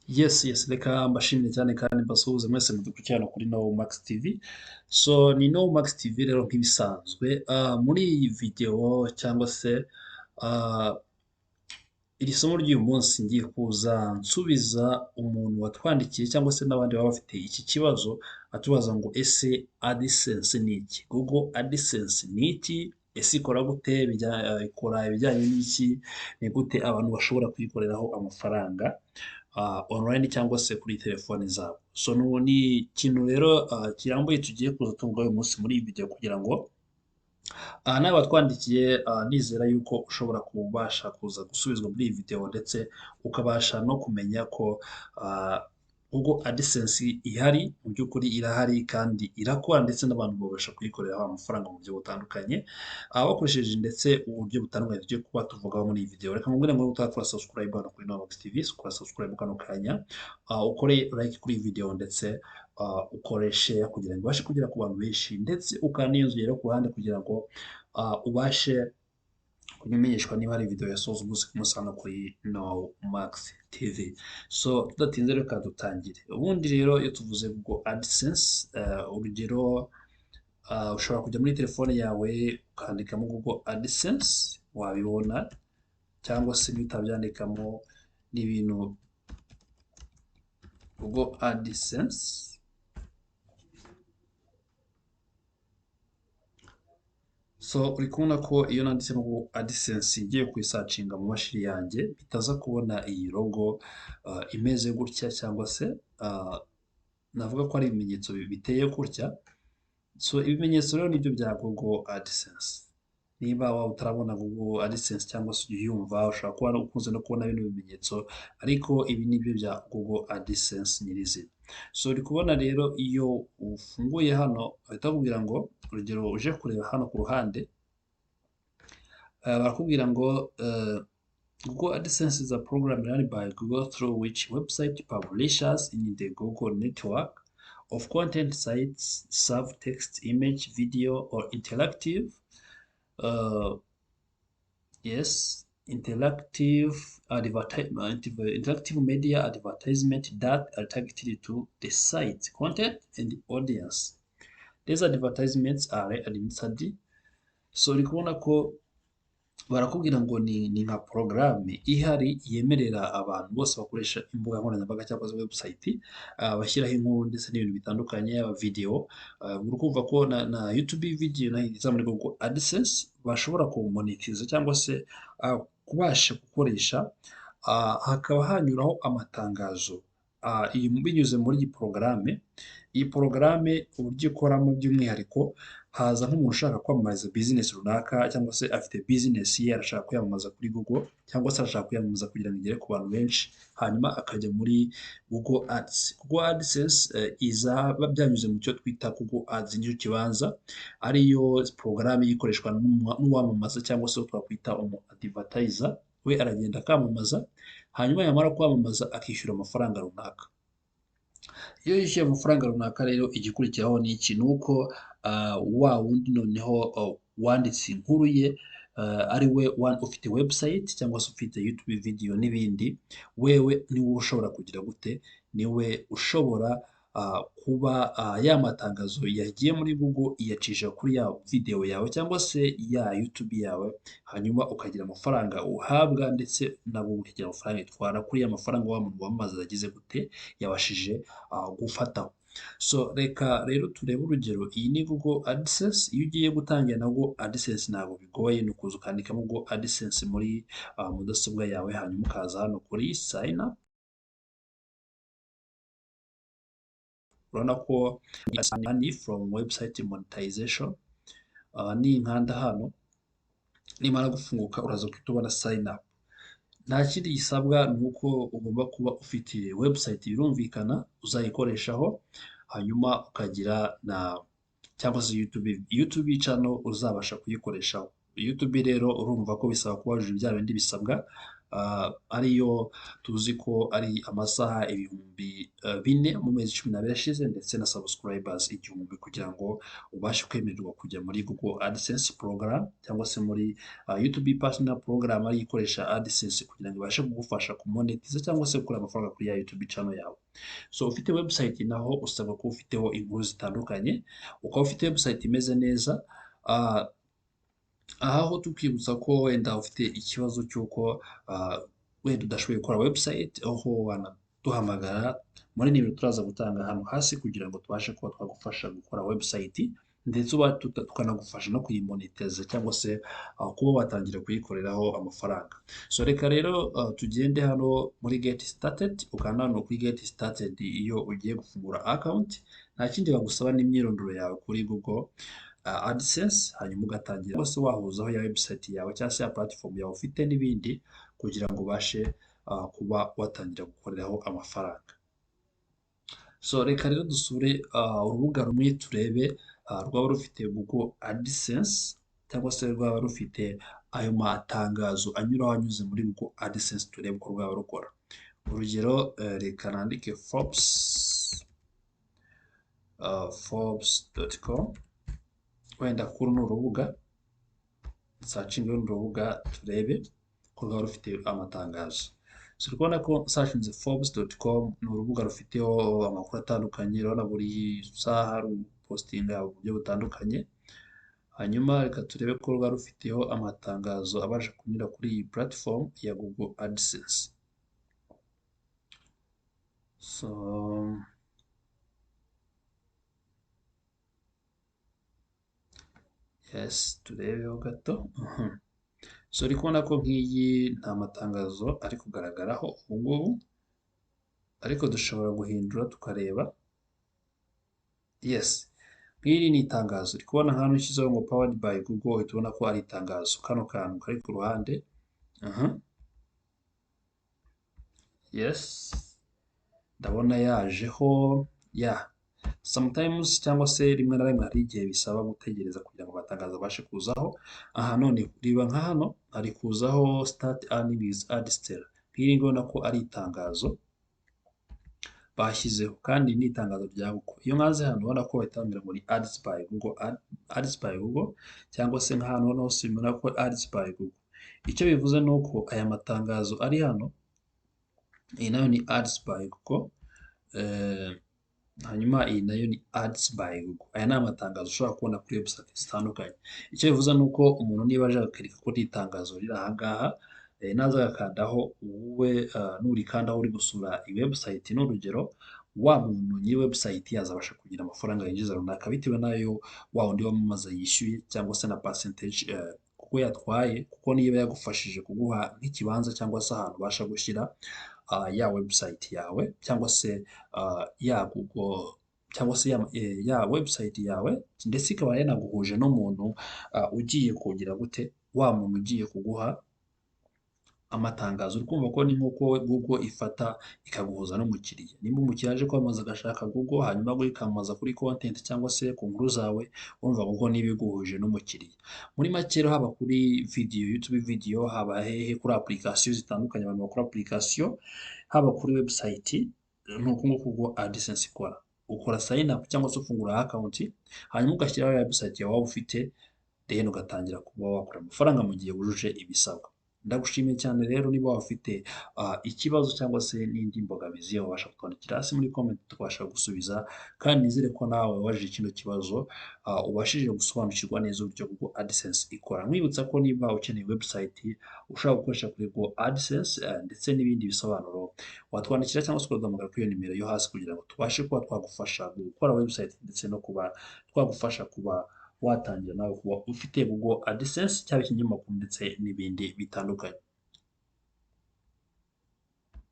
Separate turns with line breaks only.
Yes, reka mbashimire cyane kandi mbasuhuze mwese mudukurikirana kuri No Max TV. So ni No Max TV rero nk'ibisanzwe. Muri iyi video cyangwa se ah, iri somo ry'uyu munsi ngiye kuza nsubiza umuntu watwandikiye cyangwa se n'abandi baba bafite iki kibazo atubaza ngo ese AdSense ni iki? Google AdSense ni iki? Ese ikora gute? Ikora ibijyanye n'iki? Ni gute abantu bashobora kuyikoreraho amafaranga online cyangwa se kuri telefoni zabo? So ni ikintu rero kirambuye tugiye kuza tuvuga uyu munsi muri iyi video kugira ngo aha nawe watwandikiye nizera yuko ushobora kubasha kuza gusubizwa muri iyi video ndetse ukabasha no kumenya ko ah, Google AdSense ihari, mu by'ukuri irahari kandi irakora ndetse n'abantu babasha kuyikoreraho amafaranga mu buryo butandukanye, bakoresheje ndetse uburyo butandukanye tugiye kuba tuvugaho muri iyi video. Reka nkubwire ngo utakora subscribe hano kuri Novox TV, ukora subscribe kano kanya, ukore like kuri iyi video ndetse ukore share kugira ngo ibashe kugera ku bantu benshi ndetse ukaniyongera ku ruhande kugira ngo ubashe kumenyeshwa niba hari video yasohotse umunsi ku munsi hano kuri No Max TV. So tudatinze reka dutangire. Ubundi rero iyo tuvuze Google AdSense, urugero ushobora kujya muri telefone yawe ukandikamo Google AdSense wabibona, cyangwa se niba utabyandikamo n'ibintu Google AdSense. So uri kubona ko iyo nanditsemo Google AdSense ngiye kuyisacinga mu mashini yanjye bitaza kubona iyi logo imeze gutya, cyangwa se navuga ko ari ibimenyetso biteye gutya. So ibimenyetso rero nibyo bya Google AdSense. Niba waba utarabona Google AdSense cyangwa se ujya uyumva, ushobora kuba ukunze no kubona bino bimenyetso, ariko ibi nibyo bya Google AdSense nyirizina. So uri kubona rero iyo ufunguye hano bahita bakubwira ngo, urugero uje kureba hano ku ruhande, barakubwira ngo Google AdSense is a program run by Google through which website publishers in the Google network of content sites serve text, image, video, or interactive yes, interactive media advertisement that are targeted to the site content and the audience. These advertisements are administered. So uri kubona ko barakubwira ngo ni nka porogaramu ihari yemerera abantu bose bakoresha imbuga nkoranyambaga cyangwa se website, bashyiraho inkuru ndetse n'ibintu bitandukanye, yaba video. Uri kumva ko na YouTube video nayo iza muri Google AdSense bashobora kumonetiza cyangwa se kubasha gukoresha, hakaba hanyuraho amatangazo binyuze muri iyi porogaramu. Iyi porogaramu uburyo ikoramo by'umwihariko, haza nk'umuntu ushaka kwamamariza business runaka cyangwa se afite business ye arashaka kwiyamamaza kuri Google, cyangwa se arashaka kwiyamamaza kugira ngo igere ku bantu benshi, hanyuma akajya muri Google Ads. Google AdSense iza byanyuze mu cyo twita Google Ads, nicyo kibanza, ariyo porogaramu ikoreshwa n'uwamamaza cyangwa se twakwita umu advertiser. We aragenda akamamaza, hanyuma yamara kwamamaza akishyura amafaranga runaka. Iyo yishyuye amafaranga runaka rero igikurikiraho ni iki? Ni uko wa wundi noneho wanditse inkuru ye, ari we ufite website cyangwa se ufite YouTube video n'ibindi, wewe niwe ushobora kugira gute, niwe ushobora kuba ya matangazo yagiye muri Google iyacisha kuri ya video yawe cyangwa se ya YouTube yawe, hanyuma ukagira amafaranga uhabwa ndetse na Google ikagira amafaranga itwara kuri ya mafaranga wa muntu wamaze yagize gute, yabashije gufataho. So reka rero turebe urugero. Iyi ni Google AdSense. Iyo ugiye gutangira na Google AdSense ntabwo bigoye, ni ukuza ukandikamo Google AdSense muri mudasobwa yawe, hanyuma ukaza hano kuri sign up. Urabona ko money from website monetization, ni inkanda hano, nimara gufunguka uraza guhita ubona sign up. Nta kindi gisabwa, ni uko ugomba kuba ufite website birumvikana uzayikoreshaho, hanyuma ukagira na cyangwa se YouTube channel uzabasha kuyikoreshaho. YouTube rero urumva ko bisaba kuba wujuje bya bindi bisabwa ariyo tuzi ko ari amasaha ibihumbi 4 mu mezi 12 ashize ndetse na subscribers 1000 kugira ngo ubashe kwemererwa kujya muri Google AdSense program cyangwa se muri YouTube Partner Program ariyo ikoresha AdSense kugira ngo ibashe kugufasha kumonetiza cyangwa se gukora amafaranga kuri ya YouTube channel yawe. So ufite website naho usabwa kuba ufiteho inkuru zitandukanye, ukaba ufite website imeze neza. Aha ho tukibutsa ko wenda ufite ikibazo cy'uko wenda udashoboye gukora website, aho wanaduhamagara muri nimero turaza gutanga hano hasi kugira ngo tubashe kuba twagufasha gukora website ndetse tukanagufasha no kuyimonetiza cyangwa se kuba watangira kuyikoreraho amafaranga. So reka rero tugende hano muri get started, ukanda hano kuri get started iyo ugiye gufungura account. Nta kindi bagusaba n'imyirondoro yawe kuri Google AdSense, hanyuma ugatangira wose wahuzaho ya website yawe cyangwa se ya platform yawe ufite n'ibindi kugira ngo ubashe kuba watangira gukoreraho amafaranga. So reka rero dusure urubuga rumwe turebe rwaba rufite Google AdSense cyangwa se rwaba rufite ayo matangazo anyuraho anyuze muri Google AdSense, turebe ko rwaba rukora. Urugero reka nandike Forbes.com, wenda kuri uru rubuga searching urubuga turebe ko rwaba rufite amatangazo. So urabona ko searching Forbes.com ni urubuga rufiteho amakuru atandukanye, urabona buri saha rupostinga mu buryo butandukanye. Hanyuma reka turebe ko rwaba rufiteho amatangazo abasha kunyura kuri iyi platform ya Google AdSense. So yes, turebeho gato. So uri kubona ko nk'iyi nta matangazo ari kugaragaraho ubu ngubu, ariko dushobora guhindura tukareba. Yes, nk'iri ni itangazo. Uri kubona hano ushyizeho ngo powered by Google, uhita ubona ko ari itangazo. Kano kantu kari ku ruhande. Yes, ndabona yajeho sometimes cyangwa se rimwe na rimwe hari igihe bisaba gutegereza kugira ngo amatangazo abashe kuzaho. Aha none riba nka hano hari kuzaho start earning with AdSense. Nk'iri ngona ko ari itangazo bashyizeho kandi ni itangazo rya Google. Iyo nkaze hano ubona ko bahita muri Ads by Google, Ads by Google cyangwa se nka hano hose ubona ko Ads by Google. Icyo bivuze ni uko aya matangazo ari hano, iyi nayo ni Ads by Google, hanyuma iyi nayo ni Ads by Google. Aya ni amatangazo ushobora kubona kuri website zitandukanye. Icyo bivuze ni uko umuntu niba aje akakwereka ko itangazo riri aha ngaha, naza agakandaho wowe nurikandaho uri gusura iyi website, n'urugero wa muntu nyiri website yazabasha kugira amafaranga yinjiza runaka bitewe n'ayo wa wundi wamamaza yishyuye cyangwa se na percentage kuko yatwaye, kuko niba yagufashije kuguha nk'ikibanza cyangwa se ahantu ubasha gushyira ya website yawe cyangwa se ya Google cyangwa se ya website yawe, ndetse ikaba yanaguhuje n'umuntu ugiye kugira gute, wa muntu ugiye kuguha amatangazo. Uri kumva ko ni nk'uko Google ifata ikaguhuza n'umukiriya. Nimba umukiriya aje kwamamaza agashaka Google, hanyuma Google ikamamaza kuri content cyangwa se ku nkuru zawe, urumva Google niba iguhuje n'umukiriya. Muri make rero haba kuri video, YouTube video, haba hehe kuri application zitandukanye abantu bakora application, haba kuri website, ni uko nguko Google AdSense ikora. Ukora sign up cyangwa se ufungura account, hanyuma ugashyiraho ya website yawe waba ufite, then ugatangira kuba wakora amafaranga mu gihe wujuje ibisabwa. Ndagushimiye cyane rero, niba wafite ikibazo cyangwa se n'indi mbogamizi wabasha kutwandikira hasi muri comment tukabasha gusubiza, kandi nizere ko nawe wajije kino kibazo ubashije gusobanukirwa neza uburyo Google AdSense ikora. Mwibutsa ko niba ukeneye website ushobora gukoresha kuri Google AdSense ndetse n'ibindi bisobanuro, watwandikira cyangwa se ukaduhamagara kuri iyo nimero yo hasi kugira ngo tubashe kuba twagufasha gukora website ndetse no kuba twagufasha kuba watangira nawe kuba ufite Google AdSense cyangwa ikinyamakuru ndetse n'ibindi bitandukanye.